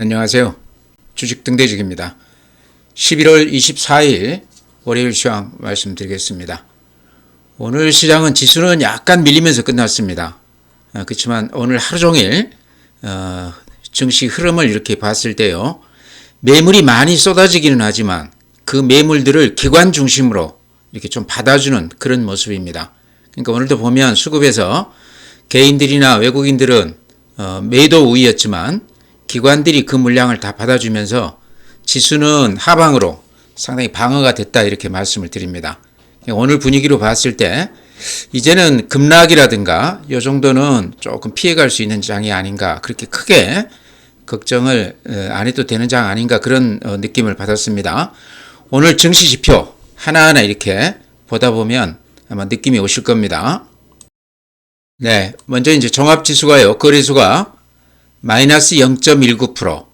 안녕하세요. 주식 등대직입니다. 11월 24일 월요일 시황 말씀드리겠습니다. 오늘 시장은 지수는 약간 밀리면서 끝났습니다. 그렇지만 오늘 하루 종일 증시 흐름을 이렇게 봤을 때요, 매물이 많이 쏟아지기는 하지만 그 매물들을 기관 중심으로 이렇게 좀 받아주는 그런 모습입니다. 그러니까 오늘도 보면 수급에서 개인들이나 외국인들은 매도 우위였지만 기관들이 그 물량을 다 받아주면서 지수는 하방으로 상당히 방어가 됐다, 이렇게 말씀을 드립니다. 오늘 분위기로 봤을 때 이제는 급락이라든가 이 정도는 조금 피해갈 수 있는 장이 아닌가, 그렇게 크게 걱정을 안 해도 되는 장 아닌가, 그런 느낌을 받았습니다. 오늘 증시 지표 하나하나 이렇게 보다 보면 아마 느낌이 오실 겁니다. 네, 먼저 이제 종합지수가요, 거래소가 마이너스 0.19%,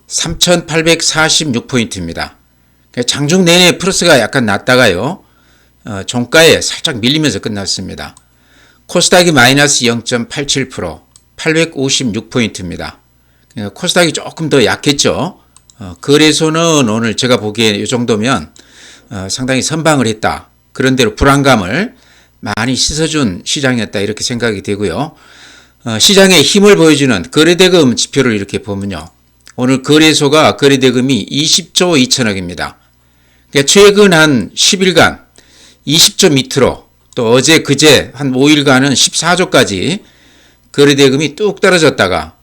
3,846포인트입니다. 장중 내내 플러스가 약간 났다가요, 종가에 살짝 밀리면서 끝났습니다. 코스닥이 마이너스 0.87%, 856포인트입니다. 코스닥이 조금 더 약했죠. 거래소는 오늘 제가 보기에 이 정도면 상당히 선방을 했다. 그런대로 불안감을 많이 씻어준 시장이었다, 이렇게 생각이 되고요. 시장의 힘을 보여주는 거래대금 지표를 이렇게 보면요, 오늘 거래소가 거래대금이 20조 2천억입니다. 그러니까 최근 한 10일간 20조 밑으로, 또 어제 그제 한 5일간은 14조까지 거래대금이 뚝 떨어졌다가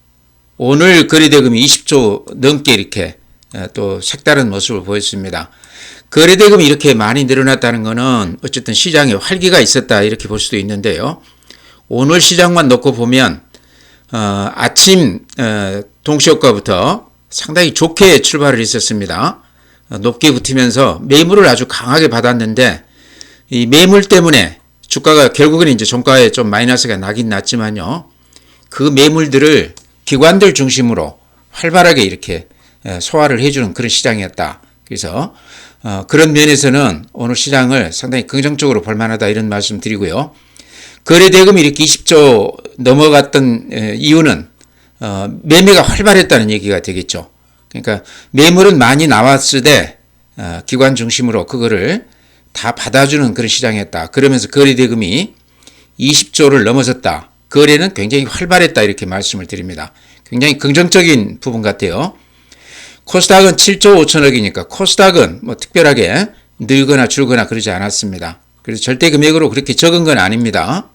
오늘 거래대금이 20조 넘게 이렇게 또 색다른 모습을 보였습니다. 거래대금이 이렇게 많이 늘어났다는 것은 어쨌든 시장에 활기가 있었다, 이렇게 볼 수도 있는데요. 오늘 시장만 놓고 보면 아침 동시효과부터 상당히 좋게 출발을 했었습니다. 높게 붙으면서 매물을 아주 강하게 받았는데, 이 매물 때문에 주가가 결국은 이제 종가에 좀 마이너스가 나긴 났지만요, 그 매물들을 기관들 중심으로 활발하게 이렇게 소화를 해주는 그런 시장이었다. 그래서 그런 면에서는 오늘 시장을 상당히 긍정적으로 볼 만하다, 이런 말씀 드리고요. 거래대금이 이렇게 20조 넘어갔던 이유는 매매가 활발했다는 얘기가 되겠죠. 그러니까 매물은 많이 나왔을 때 기관 중심으로 그거를 다 받아주는 그런 시장이었다. 그러면서 거래대금이 20조를 넘어섰다. 거래는 굉장히 활발했다, 이렇게 말씀을 드립니다. 굉장히 긍정적인 부분 같아요. 코스닥은 7조 5천억이니까 코스닥은 뭐 특별하게 늘거나 줄거나 그러지 않았습니다. 그래서 절대 금액으로 그렇게 적은 건 아닙니다.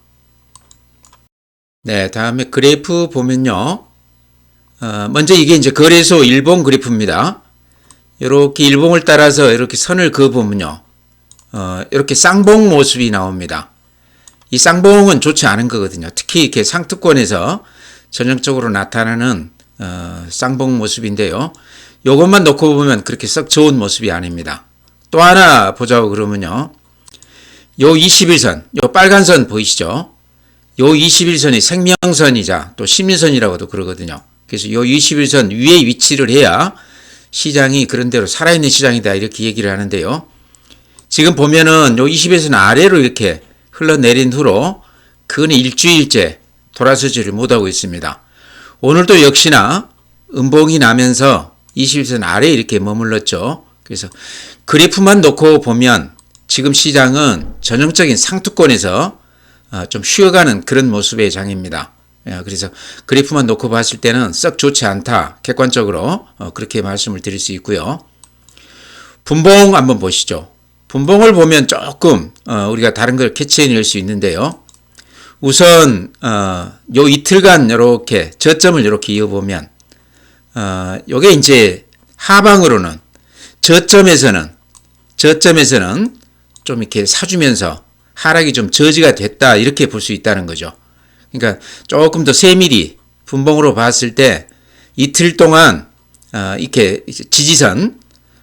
네, 다음에 그래프 보면요, 먼저 이게 이제 거래소 일봉 그래프입니다. 이렇게 일봉을 따라서 이렇게 선을 그어보면요, 이렇게 쌍봉 모습이 나옵니다. 이 쌍봉은 좋지 않은 거거든요. 특히 이렇게 상투권에서 전형적으로 나타나는 쌍봉 모습인데요. 이것만 놓고 보면 그렇게 썩 좋은 모습이 아닙니다. 또 하나 보자고 그러면요, 요 21선, 요 빨간 선 보이시죠? 요 21선이 생명선이자 또 심리선이라고도 그러거든요. 그래서 요 21선 위에 위치를 해야 시장이 그런대로 살아있는 시장이다, 이렇게 얘기를 하는데요. 지금 보면은 요 21선 아래로 이렇게 흘러내린 후로 근 일주일째 돌아서지를 못하고 있습니다. 오늘도 역시나 음봉이 나면서 21선 아래에 이렇게 머물렀죠. 그래서 그래프만 놓고 보면 지금 시장은 전형적인 상투권에서 좀 쉬어가는 그런 모습의 장입니다. 그래서 그래프만 놓고 봤을 때는 썩 좋지 않다, 객관적으로 그렇게 말씀을 드릴 수 있고요. 분봉 한번 보시죠. 분봉을 보면 조금 우리가 다른 걸 캐치해낼 수 있는데요. 우선 요 이틀간 이렇게 저점을 이렇게 이어보면 요게 이제 하방으로는 저점에서는 좀 이렇게 사주면서 하락이 좀 저지가 됐다, 이렇게 볼 수 있다는 거죠. 그러니까 조금 더 세밀히 분봉으로 봤을 때 이틀 동안 이렇게 지지선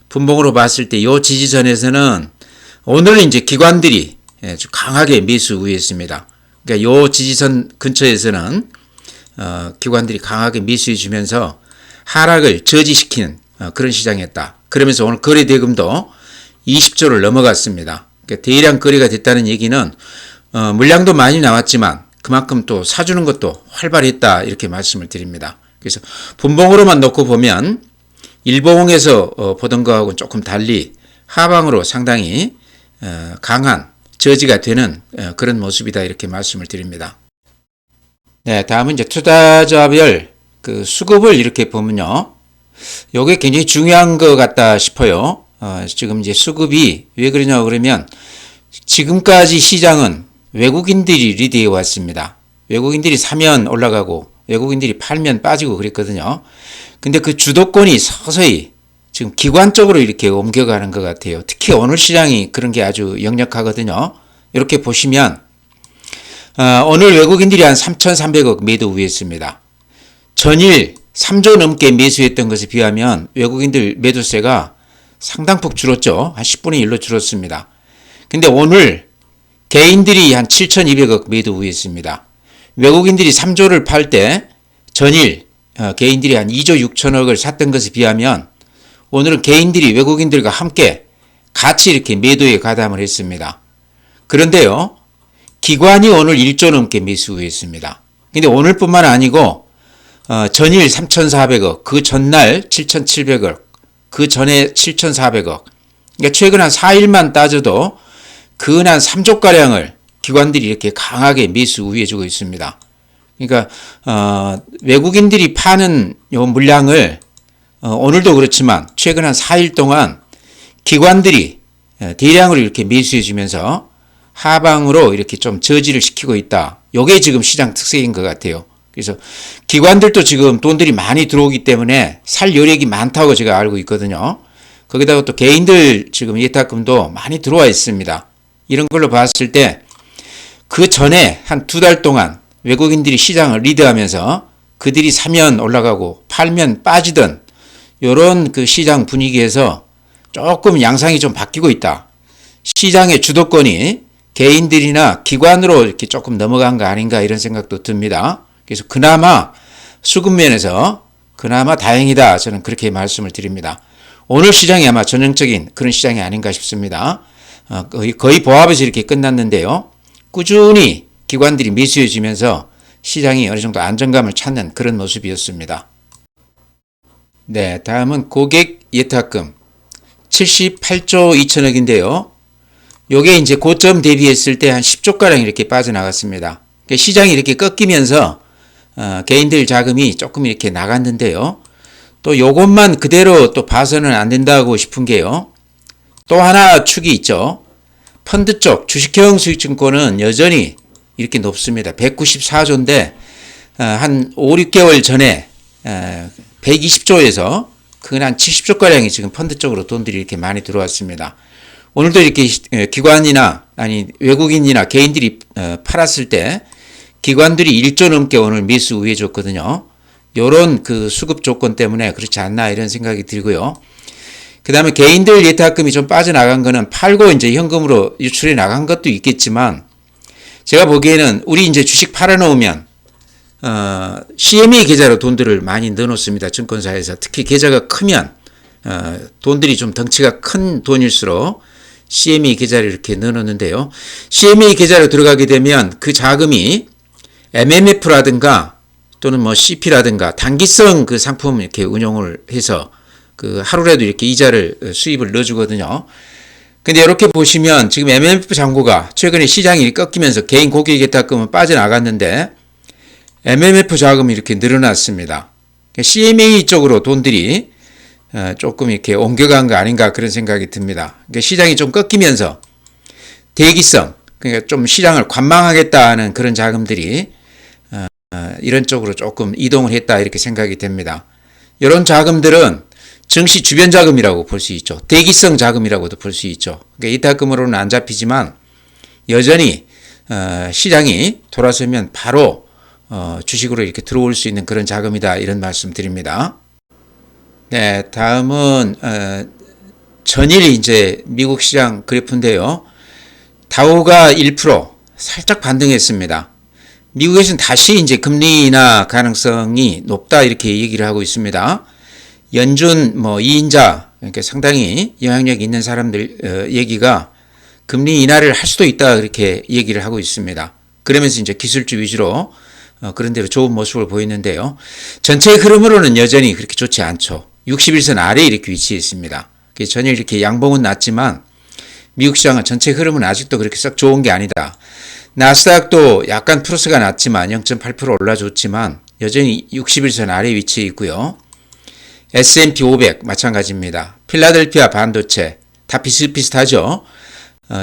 분봉으로 봤을 때 이 지지선에서는 오늘은 이제 기관들이 강하게 매수 우위했습니다. 그러니까 이 지지선 근처에서는 기관들이 강하게 매수해 주면서 하락을 저지시키는 그런 시장이었다. 그러면서 오늘 거래대금도 20조를 넘어갔습니다. 그러니까 대량 거래가 됐다는 얘기는 물량도 많이 나왔지만 그만큼 또 사주는 것도 활발했다, 이렇게 말씀을 드립니다. 그래서 분봉으로만 놓고 보면 일봉에서 보던 거하고는 조금 달리 하방으로 상당히 강한 저지가 되는 그런 모습이다 이렇게 말씀을 드립니다. 네, 다음은 이제 투자자별 그 수급을 이렇게 보면요. 요게 굉장히 중요한 것 같다 싶어요. 지금 이제 수급이 왜 그러냐 그러면 지금까지 시장은 외국인들이 리드해 왔습니다. 외국인들이 사면 올라가고 외국인들이 팔면 빠지고 그랬거든요. 근데 그 주도권이 서서히 지금 기관적으로 이렇게 옮겨가는 것 같아요. 특히 오늘 시장이 그런 게 아주 역력하거든요. 이렇게 보시면 오늘 외국인들이 한 3,300억 매도 우회했습니다. 전일 3조 넘게 매수했던 것에 비하면 외국인들 매도세가 상당폭 줄었죠. 한 10분의 1로 줄었습니다. 근데 오늘 개인들이 한 7,200억 매도 우회했습니다. 외국인들이 3조를 팔 때 전일 개인들이 한 2조 6천억을 샀던 것에 비하면 오늘은 개인들이 외국인들과 함께 같이 이렇게 매도에 가담을 했습니다. 그런데요, 기관이 오늘 1조 넘게 매수 우회했습니다. 근데 오늘뿐만 아니고 전일 3,400억, 그 전날 7,700억, 그 전에 7,400억. 그러니까 최근 한 4일만 따져도 근 한 3조가량을 기관들이 이렇게 강하게 매수 우회해주고 있습니다. 그러니까 외국인들이 파는 요 물량을 오늘도 그렇지만 최근 한 4일 동안 기관들이 대량으로 이렇게 매수해주면서 하방으로 이렇게 좀 저지를 시키고 있다. 요게 지금 시장 특색인 것 같아요. 그래서 기관들도 지금 돈들이 많이 들어오기 때문에 살 여력이 많다고 제가 알고 있거든요. 거기다가 또 개인들 지금 예탁금도 많이 들어와 있습니다. 이런 걸로 봤을 때 그 전에 한 2달 동안 외국인들이 시장을 리드하면서 그들이 사면 올라가고 팔면 빠지던 이런 그 시장 분위기에서 조금 양상이 좀 바뀌고 있다. 시장의 주도권이 개인들이나 기관으로 이렇게 조금 넘어간 거 아닌가 이런 생각도 듭니다. 그래서 그나마 수급면에서 그나마 다행이다. 저는 그렇게 말씀을 드립니다. 오늘 시장이 아마 전형적인 그런 시장이 아닌가 싶습니다. 거의 보합에서 이렇게 끝났는데요. 꾸준히 기관들이 매수해주면서 시장이 어느 정도 안정감을 찾는 그런 모습이었습니다. 네, 다음은 고객 예탁금 78조 2천억인데요. 요게 이제 고점 대비했을 때 한 10조가량 이렇게 빠져나갔습니다. 시장이 이렇게 꺾이면서 개인들 자금이 조금 이렇게 나갔는데요. 또 요것만 그대로 또 봐서는 안 된다고 싶은 게요. 또 하나 축이 있죠. 펀드 쪽 주식형 수익증권은 여전히 이렇게 높습니다. 194조인데 한 5, 6개월 전에 120조에서 그 한 70조가량이 지금 펀드 쪽으로 돈들이 이렇게 많이 들어왔습니다. 오늘도 이렇게 기관이나 아니 외국인이나 개인들이 팔았을 때 기관들이 1조 넘게 오늘 매수 우회해줬거든요. 요런 그 수급 조건 때문에 그렇지 않나 이런 생각이 들고요. 그 다음에 개인들 예탁금이 좀 빠져나간 거는 팔고 이제 현금으로 유출해 나간 것도 있겠지만 제가 보기에는 우리 이제 주식 팔아놓으면 CME 계좌로 돈들을 많이 넣어놓습니다. 증권사에서. 특히 계좌가 크면 돈들이 좀 덩치가 큰 돈일수록 CME 계좌를 이렇게 넣어놓는데요. CME 계좌로 들어가게 되면 그 자금이 MMF라든가 또는 뭐 CP라든가 단기성 그 상품 이렇게 운용을 해서 그 하루라도 이렇게 이자를 수입을 넣어주거든요. 근데 이렇게 보시면 지금 MMF 잔고가 최근에 시장이 꺾이면서 개인 고객 예탁금은 빠져나갔는데 MMF 자금이 이렇게 늘어났습니다. CMA 쪽으로 돈들이 조금 이렇게 옮겨간 거 아닌가 그런 생각이 듭니다. 그러니까 시장이 좀 꺾이면서 대기성, 그러니까 좀 시장을 관망하겠다는 그런 자금들이 이런 쪽으로 조금 이동을 했다 이렇게 생각이 됩니다. 이런 자금들은 증시 주변 자금이라고 볼 수 있죠. 대기성 자금이라고도 볼 수 있죠. 그러니까 예탁금으로는 안 잡히지만 여전히 시장이 돌아서면 바로 주식으로 이렇게 들어올 수 있는 그런 자금이다 이런 말씀 드립니다. 네, 다음은 전일 이제 미국 시장 그래프인데요. 다우가 1% 살짝 반등했습니다. 미국에서는 다시 이제 금리 인하 가능성이 높다 이렇게 얘기를 하고 있습니다. 연준 뭐 2인자 그러니까 상당히 영향력 있는 사람들 얘기가 금리 인하를 할 수도 있다 그렇게 얘기를 하고 있습니다. 그러면서 이제 기술주 위주로 그런 대로 좋은 모습을 보이는데요. 전체 흐름으로는 여전히 그렇게 좋지 않죠. 61선 아래에 이렇게 위치해 있습니다. 전일 이렇게 양봉은 났지만 미국 시장은 전체 흐름은 아직도 그렇게 썩 좋은 게 아니다. 나스닥도 약간 플러스가 났지만 0.8% 올라줬지만 여전히 61선 아래에 위치해 있고요. S&P 500 마찬가지입니다. 필라델피아 반도체 다 비슷비슷하죠.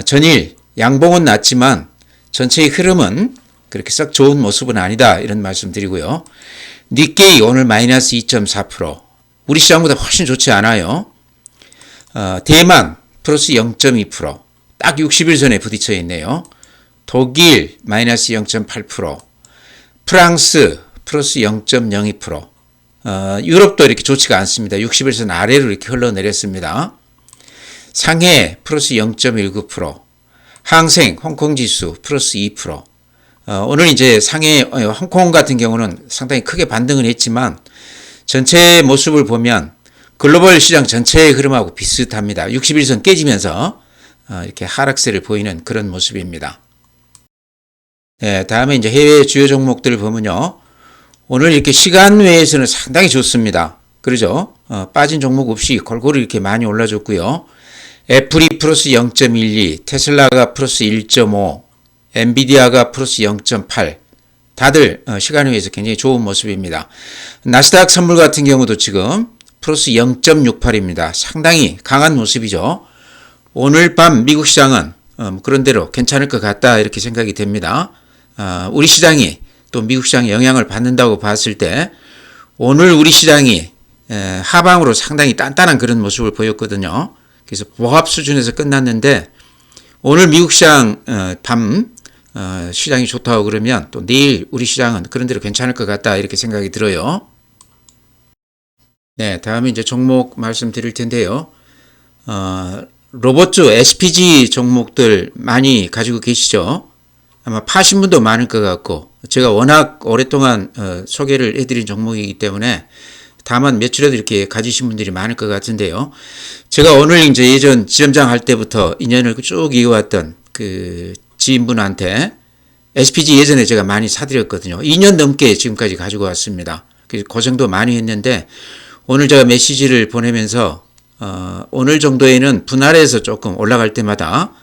전일 양봉은 났지만 전체의 흐름은 그렇게 썩 좋은 모습은 아니다 이런 말씀 드리고요. 니케이 오늘 마이너스 2.4%, 우리 시장보다 훨씬 좋지 않아요. 대만 플러스 0.2%, 딱 61선에 부딪혀 있네요. 독일 마이너스 0.8%, 프랑스 플러스 0.02%, 유럽도 이렇게 좋지가 않습니다. 61선 아래로 이렇게 흘러내렸습니다. 상해 플러스 0.19%, 항생 홍콩지수 플러스 2%. 오늘 이제 상해 홍콩 같은 경우는 상당히 크게 반등을 했지만 전체 모습을 보면 글로벌 시장 전체의 흐름하고 비슷합니다. 61선 깨지면서 이렇게 하락세를 보이는 그런 모습입니다. 네, 다음에 이제 해외 주요 종목들을 보면요. 오늘 이렇게 시간 외에서는 상당히 좋습니다. 그러죠? 빠진 종목 없이 골고루 이렇게 많이 올라줬고요. 애플이 플러스 0.12, 테슬라가 플러스 1.5, 엔비디아가 플러스 0.8. 다들 시간 외에서 굉장히 좋은 모습입니다. 나스닥 선물 같은 경우도 지금 플러스 0.68입니다. 상당히 강한 모습이죠. 오늘 밤 미국 시장은 그런 대로 괜찮을 것 같다 이렇게 생각이 됩니다. 우리 시장이 또 미국 시장에 영향을 받는다고 봤을 때 오늘 우리 시장이 하방으로 상당히 단단한 그런 모습을 보였거든요. 그래서 보합 수준에서 끝났는데 오늘 미국 시장 밤 시장이 좋다고 그러면 또 내일 우리 시장은 그런 대로 괜찮을 것 같다 이렇게 생각이 들어요. 네, 다음에 이제 종목 말씀드릴 텐데요. 로봇주 SPG 종목들 많이 가지고 계시죠? 아마 파신 분도 많을 것 같고 제가 워낙 오랫동안 소개를 해드린 종목이기 때문에 다만 며칠에도 이렇게 가지신 분들이 많을 것 같은데요. 제가 오늘 이제 예전 지점장 할 때부터 인연을 쭉 이어왔던 그 지인분한테 SPG 예전에 제가 많이 사드렸거든요. 2년 넘게 지금까지 가지고 왔습니다. 그래서 고생도 많이 했는데 오늘 제가 메시지를 보내면서 오늘 정도에는 분할해서 조금 올라갈 때마다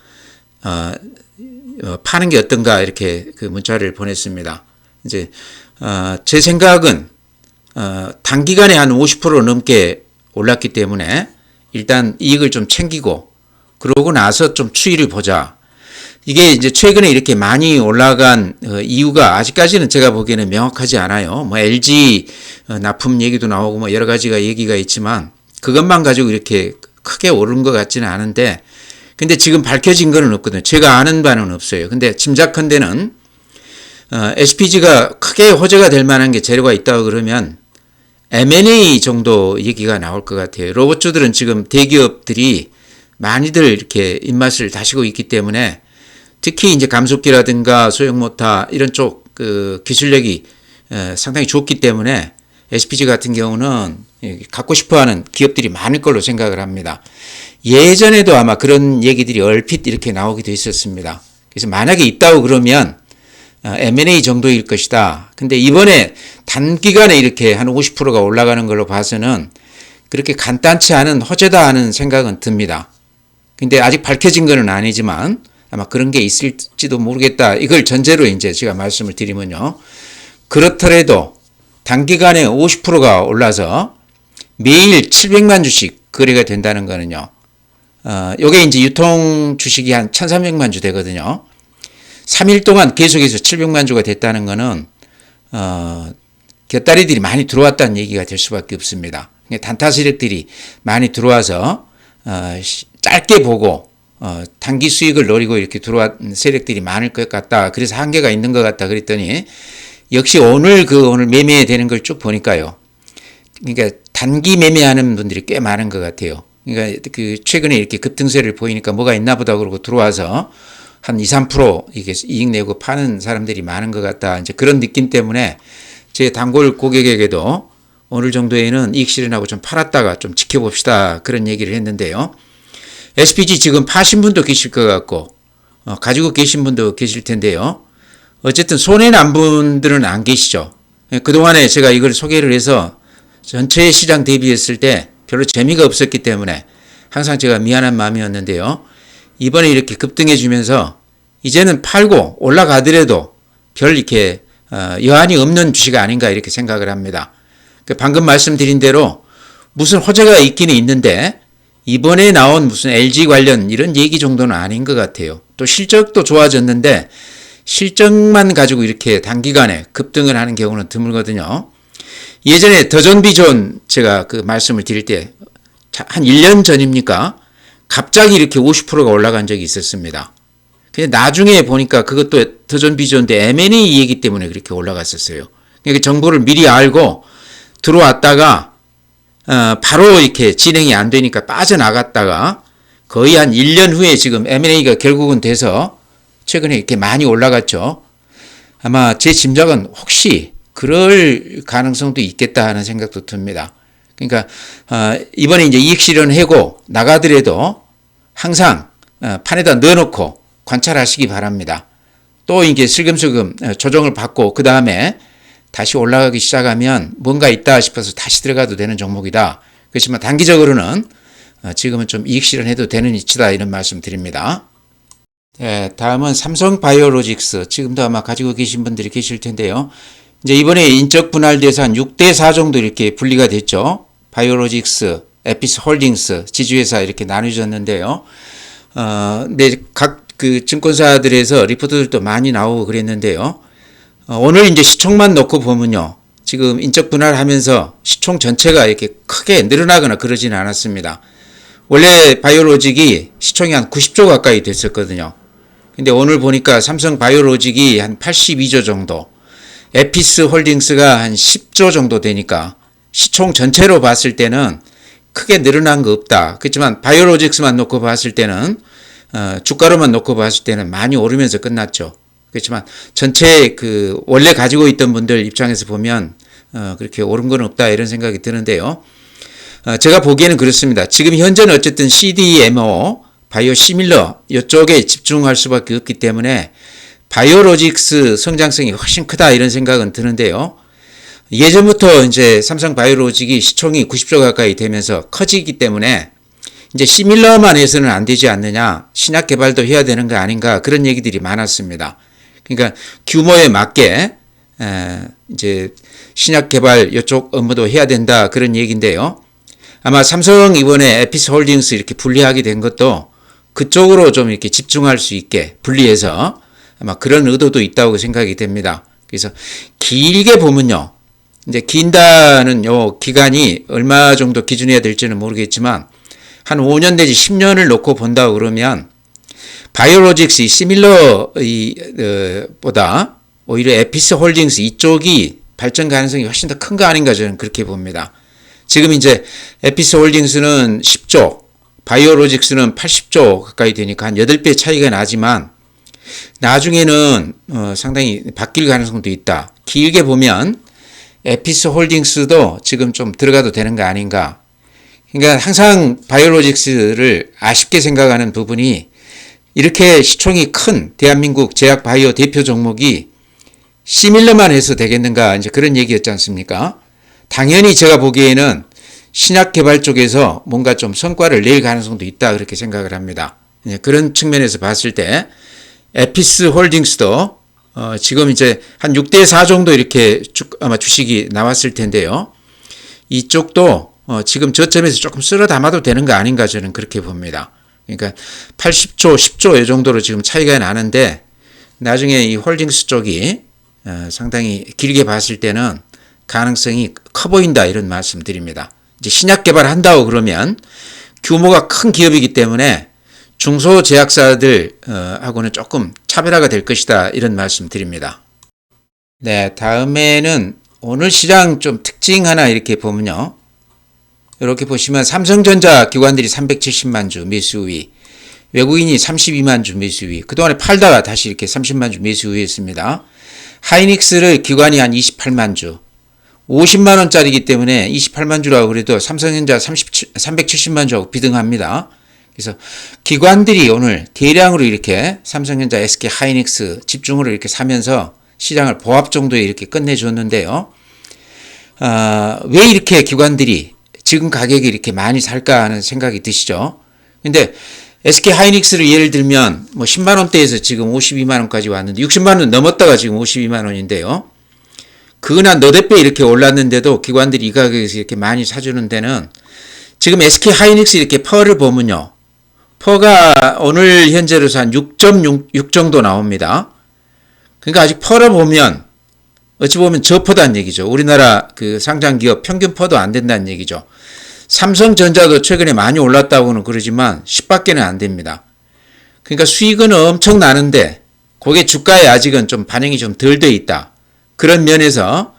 파는 게 어떤가 이렇게 그 문자를 보냈습니다. 이제 제 생각은 단기간에 한 50% 넘게 올랐기 때문에 일단 이익을 좀 챙기고 그러고 나서 좀 추이를 보자. 이게 이제 최근에 이렇게 많이 올라간 이유가 아직까지는 제가 보기에는 명확하지 않아요. 뭐 LG 납품 얘기도 나오고 뭐 여러 가지가 얘기가 있지만 그것만 가지고 이렇게 크게 오른 것 같지는 않은데 근데 지금 밝혀진 거는 없거든요. 제가 아는 바는 없어요. 근데 짐작컨대는 SPG가 크게 호재가 될 만한 게 재료가 있다고 그러면 M&A 정도 얘기가 나올 것 같아요. 로봇주들은 지금 대기업들이 많이들 이렇게 입맛을 다시고 있기 때문에 특히 이제 감속기라든가 소형모터 이런 쪽 그 기술력이 상당히 좋기 때문에 SPG 같은 경우는 갖고 싶어하는 기업들이 많을 걸로 생각을 합니다. 예전에도 아마 그런 얘기들이 얼핏 이렇게 나오기도 했었습니다. 그래서 만약에 있다고 그러면 M&A 정도일 것이다. 근데 이번에 단기간에 이렇게 한 50%가 올라가는 걸로 봐서는 그렇게 간단치 않은 호재다 하는 생각은 듭니다. 근데 아직 밝혀진 건 아니지만 아마 그런 게 있을지도 모르겠다. 이걸 전제로 이제 제가 말씀을 드리면요. 그렇더라도 단기간에 50%가 올라서 매일 700만 주씩 거래가 된다는 거는요. 요게 이제 유통 주식이 한 1,300만 주 되거든요. 3일 동안 계속해서 700만 주가 됐다는 거는 곁다리들이 많이 들어왔다는 얘기가 될 수밖에 없습니다. 단타 세력들이 많이 들어와서 짧게 보고 단기 수익을 노리고 이렇게 들어온 세력들이 많을 것 같다. 그래서 한계가 있는 것 같다. 그랬더니 역시 오늘 매매 되는 걸 쭉 보니까요. 그러니까 단기 매매하는 분들이 꽤 많은 것 같아요. 그러니까 그 최근에 이렇게 급등세를 보이니까 뭐가 있나 보다 그러고 들어와서 한 2, 3% 이게 이익 내고 파는 사람들이 많은 것 같다. 이제 그런 느낌 때문에 제 단골 고객에게도 오늘 정도에는 이익 실현하고 좀 팔았다가 좀 지켜봅시다. 그런 얘기를 했는데요. SPG 지금 파신 분도 계실 것 같고 가지고 계신 분도 계실 텐데요. 어쨌든 손해난 분들은 안 계시죠. 그동안에 제가 이걸 소개를 해서 전체 시장 대비했을 때 별로 재미가 없었기 때문에 항상 제가 미안한 마음이었는데요. 이번에 이렇게 급등해 주면서 이제는 팔고 올라가더라도 별 이렇게 여한이 없는 주식 아닌가 이렇게 생각을 합니다. 방금 말씀드린 대로 무슨 호재가 있기는 있는데 이번에 나온 무슨 LG 관련 이런 얘기 정도는 아닌 것 같아요. 또 실적도 좋아졌는데 실적만 가지고 이렇게 단기간에 급등을 하는 경우는 드물거든요. 예전에 더존비존 제가 그 말씀을 드릴 때 한 1년 전입니까? 갑자기 이렇게 50%가 올라간 적이 있었습니다. 근데 나중에 보니까 그것도 더존비존인데 M&A 얘기 때문에 그렇게 올라갔었어요. 그러니까 정보를 미리 알고 들어왔다가 바로 이렇게 진행이 안 되니까 빠져나갔다가 거의 한 1년 후에 지금 M&A가 결국은 돼서 최근에 이렇게 많이 올라갔죠. 아마 제 짐작은 혹시 그럴 가능성도 있겠다 하는 생각도 듭니다. 그러니까 이번에 이제 이익 실현하고 나가더라도 항상 판에다 넣어놓고 관찰하시기 바랍니다. 또 이게 슬금슬금 조정을 받고 그 다음에 다시 올라가기 시작하면 뭔가 있다 싶어서 다시 들어가도 되는 종목이다. 그렇지만 단기적으로는 지금은 좀 이익 실현해도 되는 위치다 이런 말씀 드립니다. 네, 다음은 삼성바이오로직스. 지금도 아마 가지고 계신 분들이 계실 텐데요. 이제 이번에 인적 분할돼서 한 6대4 정도 이렇게 분리가 됐죠. 바이오로직스, 에피스 홀딩스, 지주회사 이렇게 나뉘어졌는데요. 근데 각 그 증권사들에서 리포트들도 많이 나오고 그랬는데요. 오늘 이제 시총만 놓고 보면요. 지금 인적 분할하면서 시총 전체가 이렇게 크게 늘어나거나 그러지는 않았습니다. 원래 바이오로직이 시총이 한 90조 가까이 됐었거든요. 근데 오늘 보니까 삼성 바이오로직이 한 82조 정도, 에피스 홀딩스가 한 10조 정도 되니까 시총 전체로 봤을 때는 크게 늘어난 거 없다. 그렇지만 바이오로직스만 놓고 봤을 때는 주가로만 놓고 봤을 때는 많이 오르면서 끝났죠. 그렇지만 전체 그 원래 가지고 있던 분들 입장에서 보면 그렇게 오른 건 없다 이런 생각이 드는데요. 제가 보기에는 그렇습니다. 지금 현재는 어쨌든 CDMO, 바이오시밀러 이쪽에 집중할 수밖에 없기 때문에 바이오로직스 성장성이 훨씬 크다 이런 생각은 드는데요. 예전부터 이제 삼성 바이오로직이 시총이 90조 가까이 되면서 커지기 때문에 이제 시밀러만 해서는 안 되지 않느냐, 신약 개발도 해야 되는 거 아닌가 그런 얘기들이 많았습니다. 그러니까 규모에 맞게 이제 신약 개발 이쪽 업무도 해야 된다 그런 얘기인데요. 아마 삼성 이번에 에피스 홀딩스 이렇게 분리하게 된 것도 그쪽으로 좀 이렇게 집중할 수 있게 분리해서 아마 그런 의도도 있다고 생각이 됩니다. 그래서 길게 보면요. 이제 긴다는 요 기간이 얼마 정도 기준해야 될지는 모르겠지만 한 5년 내지 10년을 놓고 본다고 그러면 바이오로직스 시밀러 보다 오히려 에피스 홀딩스 이쪽이 발전 가능성이 훨씬 더 큰 거 아닌가 저는 그렇게 봅니다. 지금 이제 에피스 홀딩스는 10조, 바이오로직스는 80조 가까이 되니까 한 8배 차이가 나지만 나중에는 상당히 바뀔 가능성도 있다. 길게 보면 에피스 홀딩스도 지금 좀 들어가도 되는 거 아닌가. 그러니까 항상 바이오로직스를 아쉽게 생각하는 부분이 이렇게 시총이 큰 대한민국 제약 바이오 대표 종목이 시밀러만 해서 되겠는가 이제 그런 얘기였지 않습니까? 당연히 제가 보기에는 신약 개발 쪽에서 뭔가 좀 성과를 낼 가능성도 있다 그렇게 생각을 합니다. 그런 측면에서 봤을 때 에피스 홀딩스도 지금 이제 한 6대4 정도 이렇게 아마 주식이 나왔을 텐데요. 이쪽도 지금 저점에서 조금 쓸어 담아도 되는 거 아닌가 저는 그렇게 봅니다. 그러니까 80조, 10조 이 정도로 지금 차이가 나는데 나중에 이 홀딩스 쪽이 상당히 길게 봤을 때는 가능성이 커 보인다 이런 말씀 드립니다. 이제 신약 개발한다고 그러면 규모가 큰 기업이기 때문에 중소제약사들 하고는 조금 차별화가 될 것이다 이런 말씀 드립니다. 네, 다음에는 오늘 시장 좀 특징 하나 이렇게 보면요. 이렇게 보시면 삼성전자 기관들이 370만 주 매수 우위, 외국인이 32만 주 매수 우위, 그동안에 팔다가 다시 이렇게 30만 주 매수 우위했습니다. 하이닉스를 기관이 한 28만 주, 50만 원짜리이기 때문에 28만 주라고 그래도 삼성전자 370만 주하고 비등합니다. 그래서 기관들이 오늘 대량으로 이렇게 삼성전자, SK 하이닉스 집중으로 이렇게 사면서 시장을 보합 정도에 이렇게 끝내줬는데요. 왜 이렇게 기관들이 지금 가격에 이렇게 많이 살까 하는 생각이 드시죠? 근데 SK 하이닉스를 예를 들면 뭐 10만 원대에서 지금 52만 원까지 왔는데 60만 원 넘었다가 지금 52만 원인데요. 그거나 너댓 배 이렇게 올랐는데도 기관들이 이 가격에서 이렇게 많이 사주는 데는 지금 SK 하이닉스 이렇게 퍼를 보면요. 퍼가 오늘 현재로서 한 6.6 정도 나옵니다. 그러니까 아직 퍼를 보면 어찌 보면 저퍼다는 얘기죠. 우리나라 그 상장 기업 평균 퍼도 안 된다는 얘기죠. 삼성전자도 최근에 많이 올랐다고는 그러지만 10밖에는 안 됩니다. 그러니까 수익은 엄청 나는데 그게 주가에 아직은 좀 반영이 좀 덜 돼 있다. 그런 면에서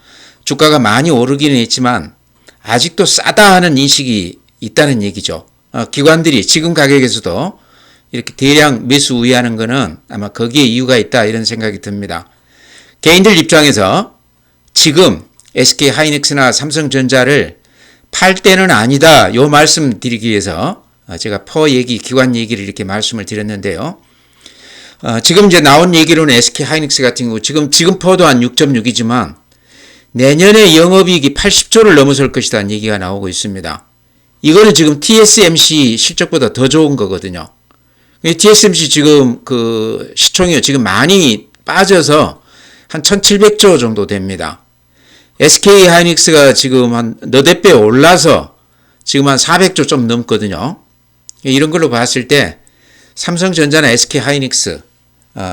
주가가 많이 오르기는 했지만 아직도 싸다 하는 인식이 있다는 얘기죠. 기관들이 지금 가격에서도 이렇게 대량 매수 우회하는 거는 아마 거기에 이유가 있다 이런 생각이 듭니다. 개인들 입장에서 지금 SK 하이닉스나 삼성전자를 팔 때는 아니다. 요 말씀 드리기 위해서 제가 퍼 얘기, 기관 얘기를 이렇게 말씀을 드렸는데요. 지금 이제 나온 얘기로는 SK 하이닉스 같은 경우 지금 퍼도 한 6.6이지만 내년에 영업이익이 80조를 넘어설 것이라는 얘기가 나오고 있습니다. 이거는 지금 TSMC 실적보다 더 좋은 거거든요. TSMC 지금 그 시총이 지금 많이 빠져서 한 1700조 정도 됩니다. SK 하이닉스가 지금 한 너댓 배 올라서 지금 한 400조 좀 넘거든요. 이런 걸로 봤을 때 삼성전자나 SK 하이닉스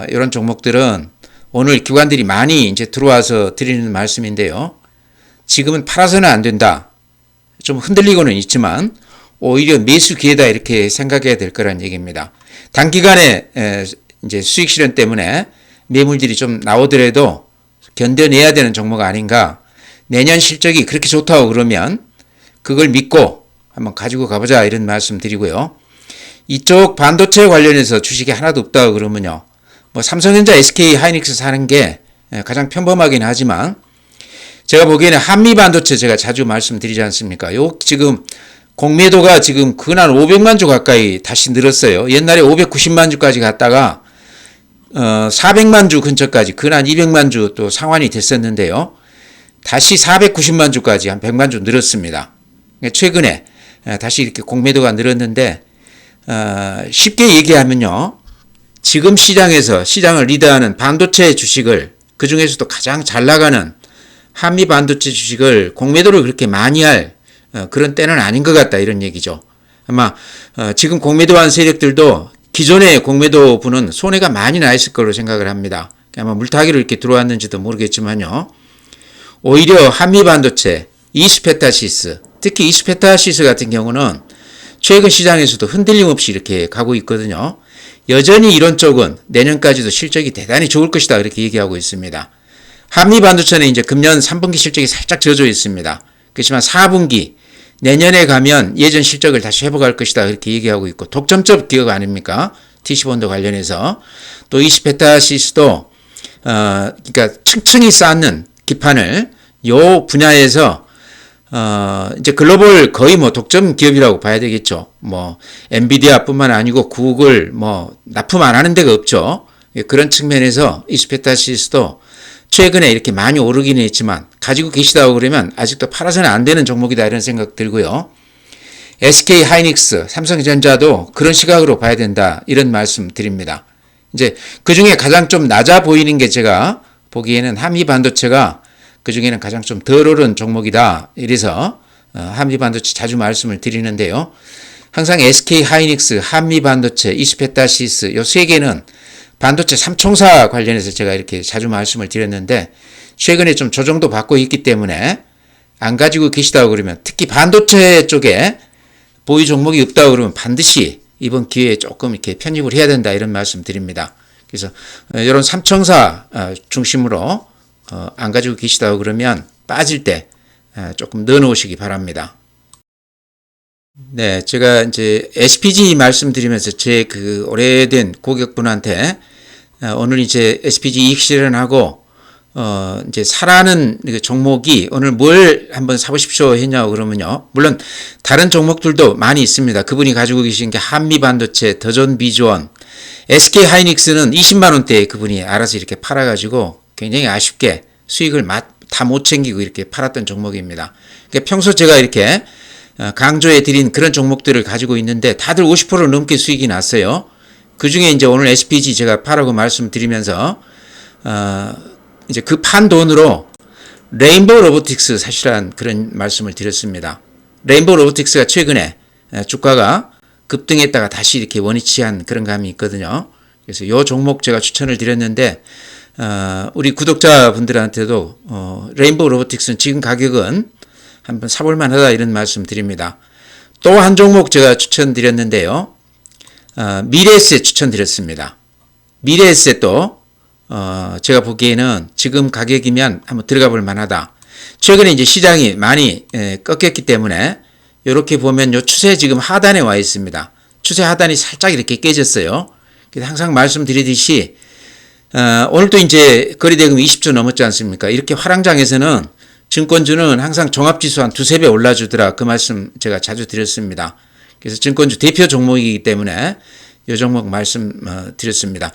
이런 종목들은 오늘 기관들이 많이 이제 들어와서 드리는 말씀인데요. 지금은 팔아서는 안 된다. 좀 흔들리고는 있지만 오히려 매수 기회다 이렇게 생각해야 될 거란 얘기입니다. 단기간에 이제 수익 실현 때문에 매물들이 좀 나오더라도 견뎌내야 되는 종목 아닌가. 내년 실적이 그렇게 좋다고 그러면 그걸 믿고 한번 가지고 가보자 이런 말씀 드리고요. 이쪽 반도체 관련해서 주식이 하나도 없다고 그러면요. 뭐 삼성전자, SK 하이닉스 사는 게 가장 평범하긴 하지만 제가 보기에는 한미 반도체 제가 자주 말씀드리지 않습니까? 요 지금 공매도가 지금 근한 500만 주 가까이 다시 늘었어요. 옛날에 590만 주까지 갔다가 400만 주 근처까지 근한 200만 주 또 상환이 됐었는데요. 다시 490만 주까지 한 100만 주 늘었습니다. 최근에 다시 이렇게 공매도가 늘었는데 쉽게 얘기하면요. 지금 시장에서 시장을 리드하는 반도체 주식을 그중에서도 가장 잘 나가는 한미 반도체 주식을 공매도를 그렇게 많이 할 그런 때는 아닌 것 같다 이런 얘기죠. 아마 지금 공매도한 세력들도 기존의 공매도 분은 손해가 많이 나 있을 거로 생각을 합니다. 아마 물타기로 이렇게 들어왔는지도 모르겠지만요. 오히려 한미 반도체, 이스페타시스, 특히 이스페타시스 같은 경우는 최근 시장에서도 흔들림 없이 이렇게 가고 있거든요. 여전히 이런 쪽은 내년까지도 실적이 대단히 좋을 것이다 이렇게 얘기하고 있습니다. 한미 반도체는 이제 금년 3분기 실적이 살짝 젖어 있습니다. 그렇지만 4분기 내년에 가면 예전 실적을 다시 회복할 것이다 이렇게 얘기하고 있고 독점적 기업 아닙니까? TC본드 관련해서 또 이스페타시스도 그러니까 층층이 쌓는 기판을 요 분야에서 이제 글로벌 거의 뭐 독점 기업이라고 봐야 되겠죠. 뭐 엔비디아뿐만 아니고 구글 뭐 납품 안 하는 데가 없죠. 그런 측면에서 이스페타시스도 최근에 이렇게 많이 오르기는 했지만 가지고 계시다고 그러면 아직도 팔아서는 안 되는 종목이다 이런 생각 들고요. SK 하이닉스, 삼성전자도 그런 시각으로 봐야 된다 이런 말씀 드립니다. 이제 그 중에 가장 좀 낮아 보이는 게 제가 보기에는 한미 반도체가 그 중에는 가장 좀 덜 오른 종목이다. 이래서 한미 반도체 자주 말씀을 드리는데요. 항상 SK 하이닉스, 한미 반도체, 이스페타시스 요 세 개는 반도체 삼총사 관련해서 제가 이렇게 자주 말씀을 드렸는데 최근에 좀 조정도 받고 있기 때문에 안 가지고 계시다고 그러면 특히 반도체 쪽에 보유 종목이 없다고 그러면 반드시 이번 기회에 조금 이렇게 편입을 해야 된다 이런 말씀 드립니다. 그래서 이런 삼총사 중심으로 안 가지고 계시다고 그러면 빠질 때 조금 넣어 놓으시기 바랍니다. 네, 제가 이제 SPG 말씀드리면서 제 그 오래된 고객분한테 오늘 이제 SPG 이익 실현하고 이제 사라는 그 종목이 오늘 뭘 한번 사보십시오 했냐고 그러면요. 물론 다른 종목들도 많이 있습니다. 그분이 가지고 계신 게 한미반도체, 더존비주원, SK 하이닉스는 20만 원대에 그분이 알아서 이렇게 팔아가지고 굉장히 아쉽게 수익을 다 못 챙기고 이렇게 팔았던 종목입니다. 그러니까 평소 제가 이렇게 강조해 드린 그런 종목들을 가지고 있는데 다들 50% 넘게 수익이 났어요. 그 중에 이제 오늘 SPG 제가 파라고 말씀드리면서 이제 그 판 돈으로 레인보우 로보틱스 사실은 그런 말씀을 드렸습니다. 레인보우 로보틱스가 최근에 주가가 급등했다가 다시 이렇게 원위치한 그런 감이 있거든요. 그래서 이 종목 제가 추천을 드렸는데 우리 구독자분들한테도 레인보우 로보틱스는 지금 가격은 한번 사볼 만하다 이런 말씀 드립니다. 또 한 종목 제가 추천드렸는데요. 미래에셋 추천드렸습니다. 미래에셋도 제가 보기에는 지금 가격이면 한번 들어가 볼 만하다. 최근에 이제 시장이 많이 꺾였기 때문에 이렇게 보면 요 추세 지금 하단에 와 있습니다. 추세 하단이 살짝 이렇게 깨졌어요. 항상 말씀드리듯이 오늘도 이제 거래대금 20조 넘었지 않습니까? 이렇게 화랑장에서는 증권주는 항상 종합지수 한 두세 배 올라주더라. 그 말씀 제가 자주 드렸습니다. 그래서 증권주 대표 종목이기 때문에 이 종목 말씀드렸습니다.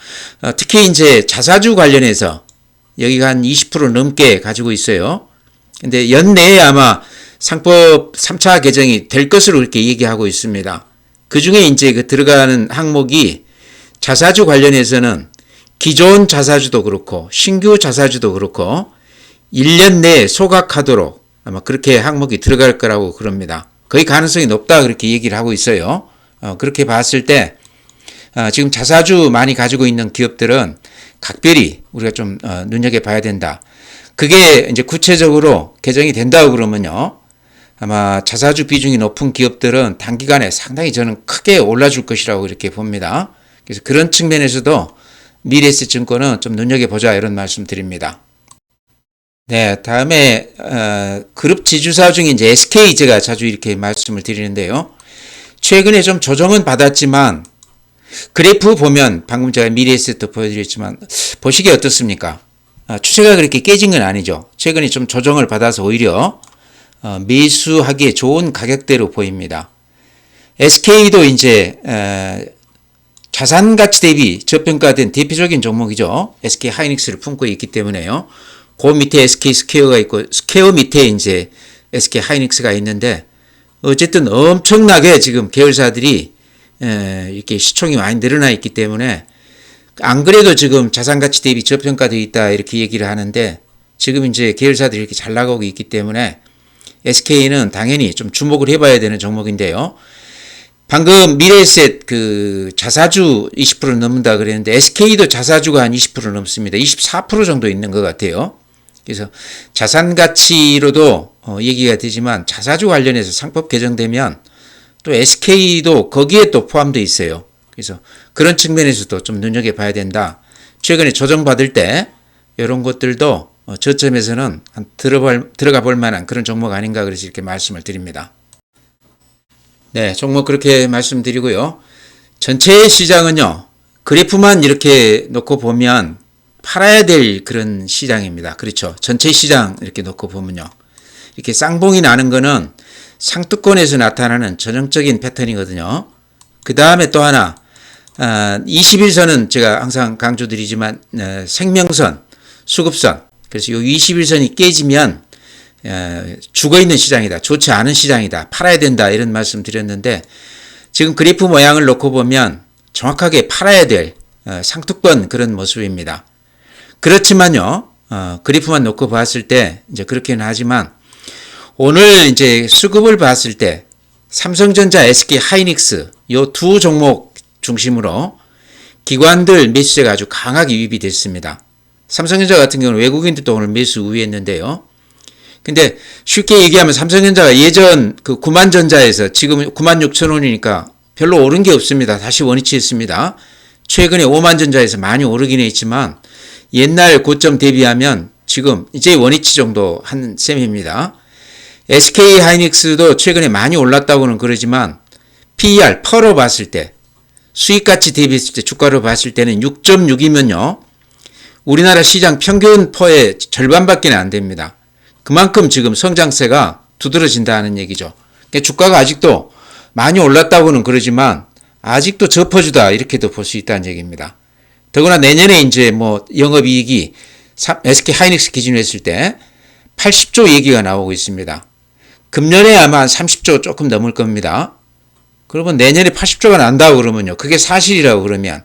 특히 이제 자사주 관련해서 여기가 한 20% 넘게 가지고 있어요. 근데 연내에 아마 상법 3차 개정이 될 것으로 이렇게 얘기하고 있습니다. 그 중에 이제 그 들어가는 항목이 자사주 관련해서는 기존 자사주도 그렇고 신규 자사주도 그렇고 1년 내에 소각하도록 아마 그렇게 항목이 들어갈 거라고 그럽니다. 거의 가능성이 높다 그렇게 얘기를 하고 있어요. 그렇게 봤을 때 지금 자사주 많이 가지고 있는 기업들은 각별히 우리가 좀 눈여겨봐야 된다. 그게 이제 구체적으로 개정이 된다고 그러면요. 아마 자사주 비중이 높은 기업들은 단기간에 상당히 저는 크게 올라줄 것이라고 이렇게 봅니다. 그래서 그런 측면에서도 미래에셋 증권은 좀 눈여겨보자 이런 말씀 드립니다. 네, 다음에 그룹 지주사 중에 이제 SK 제가 자주 이렇게 말씀을 드리는데요. 최근에 좀 조정은 받았지만 그래프 보면 방금 제가 미래에셋도 보여드렸지만 보시기에 어떻습니까? 추세가 그렇게 깨진 건 아니죠. 최근에 좀 조정을 받아서 오히려 매수하기에 좋은 가격대로 보입니다. SK도 이제 자산 가치 대비 저평가된 대표적인 종목이죠. SK 하이닉스를 품고 있기 때문에요. 그 밑에 SK 스퀘어가 있고 스퀘어 밑에 이제 SK 하이닉스가 있는데 어쨌든 엄청나게 지금 계열사들이 이렇게 시총이 많이 늘어나 있기 때문에 안 그래도 지금 자산 가치 대비 저평가되어 있다 이렇게 얘기를 하는데 지금 이제 계열사들이 이렇게 잘 나가고 있기 때문에 SK는 당연히 좀 주목을 해봐야 되는 종목인데요. 방금 미래에셋 그 자사주 20% 넘는다 그랬는데 SK도 자사주가 한 20% 넘습니다. 24% 정도 있는 것 같아요. 그래서 자산 가치로도 얘기가 되지만 자사주 관련해서 상법 개정되면 또 SK도 거기에 또 포함되어 있어요. 그래서 그런 측면에서도 좀 눈여겨봐야 된다. 최근에 조정받을 때 이런 것들도 저점에서는 들어가 볼 만한 그런 종목 아닌가 그래서 이렇게 말씀을 드립니다. 네, 종목 그렇게 말씀드리고요. 전체 시장은요. 그래프만 이렇게 놓고 보면 팔아야 될 그런 시장입니다. 그렇죠. 전체 시장 이렇게 놓고 보면요. 이렇게 쌍봉이 나는 거는 상투권에서 나타나는 전형적인 패턴이거든요. 그 다음에 또 하나 21선은 제가 항상 강조드리지만 생명선, 수급선 그래서 이 21선이 깨지면 죽어있는 시장이다. 좋지 않은 시장이다. 팔아야 된다. 이런 말씀 드렸는데 지금 그래프 모양을 놓고 보면 정확하게 팔아야 될 상투권 그런 모습입니다. 그렇지만요. 그래프만 놓고 봤을 때 이제 그렇게는 하지만 오늘 이제 수급을 봤을 때 삼성전자, SK 하이닉스 요 두 종목 중심으로 기관들 매수세가 아주 강하게 유입이 됐습니다. 삼성전자 같은 경우는 외국인들도 오늘 매수 우위했는데요. 근데 쉽게 얘기하면 삼성전자가 예전 그 9만전자에서 지금 96,000원이니까 별로 오른 게 없습니다. 다시 원위치했습니다. 최근에 5만전자에서 많이 오르긴 했지만 옛날 고점 대비하면 지금 이제 원위치 정도 한 셈입니다. SK 하이닉스도 최근에 많이 올랐다고는 그러지만 PER, 퍼로 봤을 때 수익가치 대비했을 때 주가로 봤을 때는 6.6이면요. 우리나라 시장 평균 퍼의 절반밖에 안 됩니다. 그만큼 지금 성장세가 두드러진다는 얘기죠. 그러니까 주가가 아직도 많이 올랐다고는 그러지만 아직도 저퍼주다 이렇게도 볼 수 있다는 얘기입니다. 더구나 내년에 이제 뭐 영업이익이 SK 하이닉스 기준으로 했을 때 80조 얘기가 나오고 있습니다. 금년에 아마 한 30조 조금 넘을 겁니다. 그러면 내년에 80조가 난다고 그러면요. 그게 사실이라고 그러면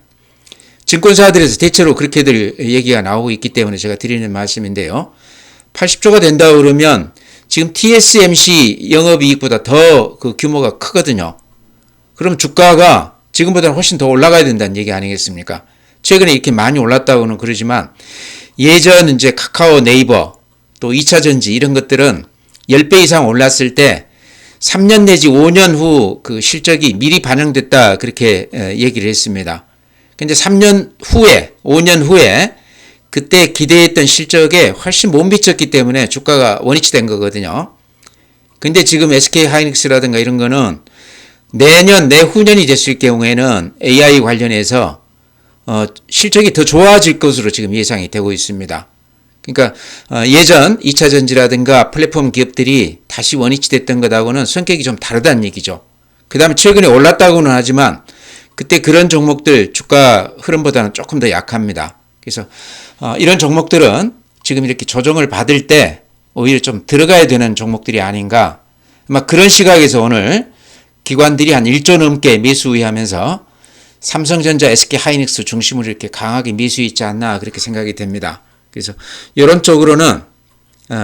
증권사들에서 대체로 그렇게들 얘기가 나오고 있기 때문에 제가 드리는 말씀인데요. 80조가 된다고 그러면 지금 TSMC 영업이익보다 더 그 규모가 크거든요. 그럼 주가가 지금보다 훨씬 더 올라가야 된다는 얘기 아니겠습니까? 최근에 이렇게 많이 올랐다고는 그러지만 예전 이제 카카오, 네이버, 또 2차전지 이런 것들은 10배 이상 올랐을 때 3년 내지 5년 후 그 실적이 미리 반영됐다 그렇게 얘기를 했습니다. 근데 3년 후에 5년 후에 그때 기대했던 실적에 훨씬 못 미쳤기 때문에 주가가 원위치 된 거거든요. 근데 지금 SK 하이닉스라든가 이런 거는 내년 내후년이 됐을 경우에는 AI 관련해서 실적이 더 좋아질 것으로 지금 예상이 되고 있습니다. 그러니까 예전 2차전지라든가 플랫폼 기업들이 다시 원위치 됐던 것하고는 성격이 좀 다르다는 얘기죠. 그 다음에 최근에 올랐다고는 하지만 그때 그런 종목들 주가 흐름보다는 조금 더 약합니다. 그래서 이런 종목들은 지금 이렇게 조정을 받을 때 오히려 좀 들어가야 되는 종목들이 아닌가. 아마 그런 시각에서 오늘 기관들이 한 1조 넘게 매수 우위하면서 삼성전자, SK 하이닉스 중심으로 이렇게 강하게 매수했지 않나 그렇게 생각이 됩니다. 그래서 이런 쪽으로는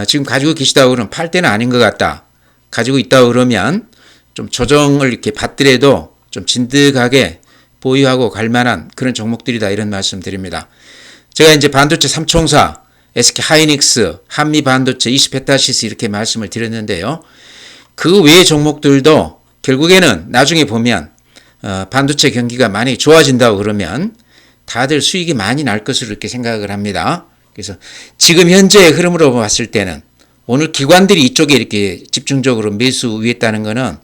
지금 가지고 계시다고 그러면 팔 때는 아닌 것 같다. 가지고 있다고 그러면 좀 조정을 이렇게 받더라도 좀 진득하게 보유하고 갈 만한 그런 종목들이다 이런 말씀 드립니다. 제가 이제 반도체 3총사, SK 하이닉스, 한미 반도체, 20페타시스 이렇게 말씀을 드렸는데요. 그 외의 종목들도 결국에는 나중에 보면 반도체 경기가 많이 좋아진다고 그러면 다들 수익이 많이 날 것으로 이렇게 생각을 합니다. 그래서 지금 현재의 흐름으로 봤을 때는 오늘 기관들이 이쪽에 이렇게 집중적으로 매수 우위했다는 것은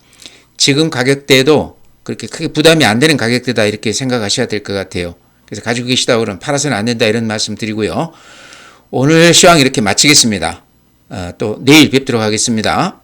지금 가격대도 그렇게 크게 부담이 안 되는 가격대다 이렇게 생각하셔야 될 것 같아요. 그래서 가지고 계시다고 그러면 팔아서는 안 된다 이런 말씀 드리고요. 오늘 시황 이렇게 마치겠습니다. 또 내일 뵙도록 하겠습니다.